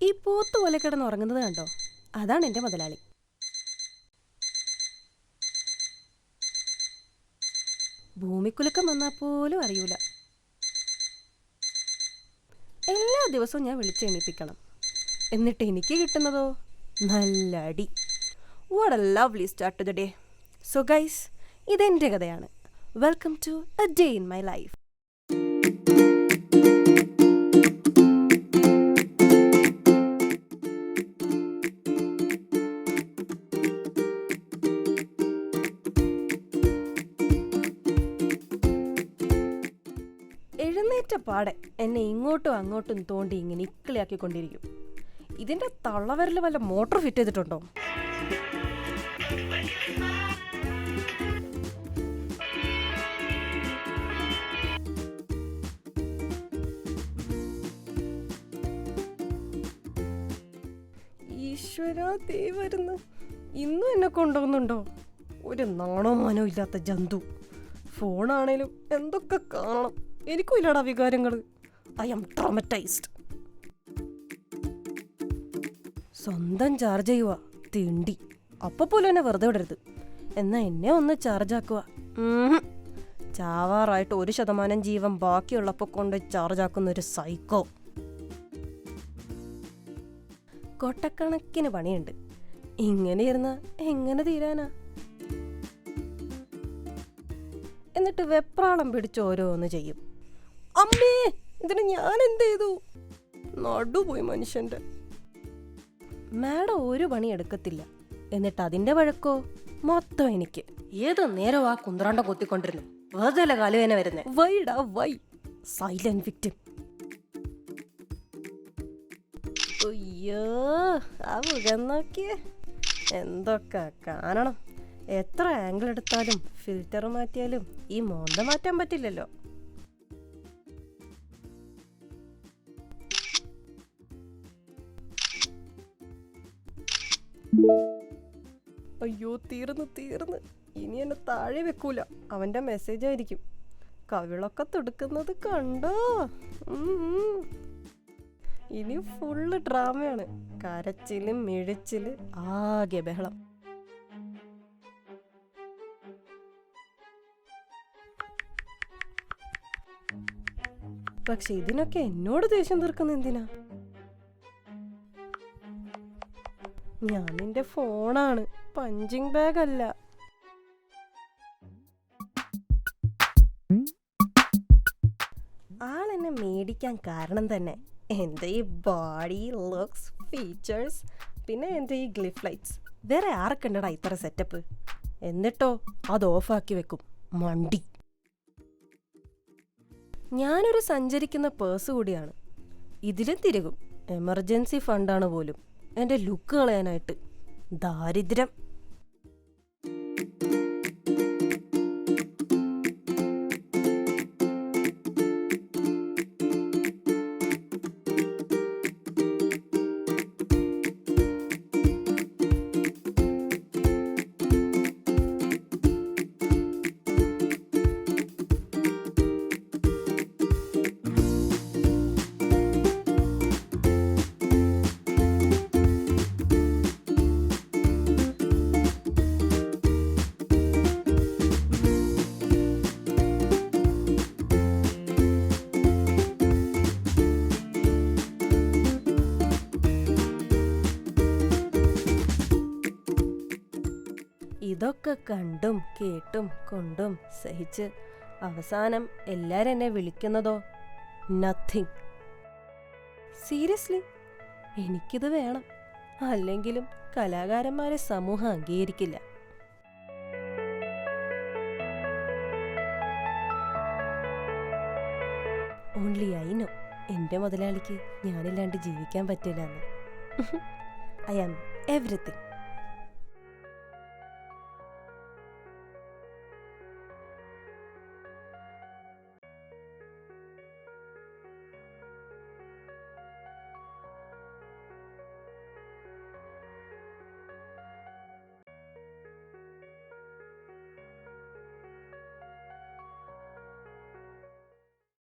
ഈ പോത്ത് പോലെ കിടന്ന് ഉറങ്ങുന്നത് കണ്ടോ? അതാണ് എൻ്റെ മുതലാളി. ഭൂമിക്കുലുക്കം വന്നാൽ പോലും അറിയൂല. എല്ലാ ദിവസവും ഞാൻ വിളിച്ചെണീപ്പിക്കണം. എന്നിട്ട് എനിക്ക് കിട്ടുന്നതോ നല്ല അടി. What a lovely start to the day. So guys, ഇതെൻ്റെ കഥയാണ്. Welcome to a day in my life. എഴുന്നേറ്റ പാടെ എന്നെ ഇങ്ങോട്ടും അങ്ങോട്ടും തോണ്ടി ഇങ്ങനെ ഇക്കിളിയാക്കിക്കൊണ്ടിരിക്കും. ഇതിൻ്റെ തള്ളവരൽ വല്ല മോട്ടോർ ഫിറ്റ് ചെയ്തിട്ടുണ്ടോ? ഈശ്വരാ, ദേ വരുന്നു. ഇന്നും എന്നെ കൊണ്ടുപോകുന്നുണ്ടോ? ഒരു നാണോ മാനോ ഇല്ലാത്ത ജന്തു. ഫോണാണേലും എന്തൊക്കെ കാണണം. എനിക്കും ഇല്ലടാ വികാരങ്ങൾ. I am traumatised. സ്വന്തം ചാർജ് ചെയ്യുക തിണ്ടി. അപ്പം പോലും എന്നെ വെറുതെ വിടരുത്. എന്നാൽ എന്നെ ഒന്ന് ചാർജ് ആക്കുക. ചാവാറായിട്ട് 1% ജീവൻ ബാക്കിയുള്ളപ്പോൾ കൊണ്ട് ചാർജ് ആക്കുന്ന ഒരു സൈക്കോ. കൊട്ടക്കണക്കിന് പണിയുണ്ട്. ഇങ്ങനെ ഇരുന്നാ എങ്ങനെ തീരാനാ? എന്നിട്ട് വെപ്രാളം പിടിച്ച് ഓരോന്ന് ചെയ്യും. അമ്മേ, ഇതിന് ഞാൻ എന്ത് ചെയ്തു? നടുപോയി മനുഷ്യൻ്റെ. മാഡം ഒരു പണി എടുക്കത്തില്ല. എന്നിട്ട് അതിൻ്റെ വഴക്കോ മൊത്തം എനിക്ക്. ഏത് നേരം ആ കുന്ത്രാണ്ട കൊത്തിക്കൊണ്ടിരുന്നു. വെറുതെ കാലുവേന വരുന്നേ. വൈഡാ വൈ. Silent victim. അയ്യോ, ആ മുഖം നോക്കിയേ. എന്തൊക്കെ കാണണം. എത്ര ആംഗിൾ എടുത്താലും ഫിൽറ്റർ മാറ്റിയാലും ഈ മോന്ത മാറ്റാൻ പറ്റില്ലല്ലോ. അയ്യോ, തീർന്ന്. ഇനി എന്നെ താഴെ വെക്കൂല. അവൻ്റെ മെസ്സേജ് ആയിരിക്കും. കവിളൊക്കെ തുടുക്കുന്നത് കണ്ടോ? ഇനി ഫുള്ള് ഡ്രാമയാണ്. കരച്ചിലും മിഴിച്ചില്, ആകെ ബഹളം. പക്ഷെ ഇതിനൊക്കെ എന്നോട് ദേഷ്യം തീർക്കുന്ന എന്തിനാ? ഞാൻ നിന്റെ ഫോണാണ്, പഞ്ചിങ് ബാഗ് അല്ല. ആളെന്നെ മേടിക്കാൻ കാരണം തന്നെ എൻ്റെ ഈ ബോഡി ലുക്സ്, ഫീച്ചേഴ്സ്, പിന്നെ എൻ്റെ ഈ ഗ്ലിഫ് ലൈറ്റ്സ്. വേറെ ആർക്കുണ്ടടാ ഇത്ര സെറ്റപ്പ്? എന്നിട്ടോ അത് ഓഫാക്കി വെക്കും മണ്ടി. ഞാനൊരു സഞ്ചരിക്കുന്ന പേഴ്സ് കൂടിയാണ്. ഇതിലും തിരകും. എമർജൻസി ഫണ്ടാണ് പോലും. എൻ്റെ ലുക്ക് കളയാനായിട്ട്. ദാരിദ്ര്യം. ഇതൊക്കെ കണ്ടും കേട്ടും കൊണ്ടും സഹിച്ച് അവസാനം എല്ലാരും എന്നെ വിളിക്കുന്നതോ നത്തിങ്. സീരിയസ്ലി, എനിക്കിത് വേണം. അല്ലെങ്കിലും കലാകാരന്മാരെ സമൂഹം അംഗീകരിക്കില്ല. ഓൺലി ഐ നോ എൻ്റെ മുതലാളിക്ക് ഞാനില്ലാണ്ട് ജീവിക്കാൻ പറ്റില്ല എന്ന്. I am everything.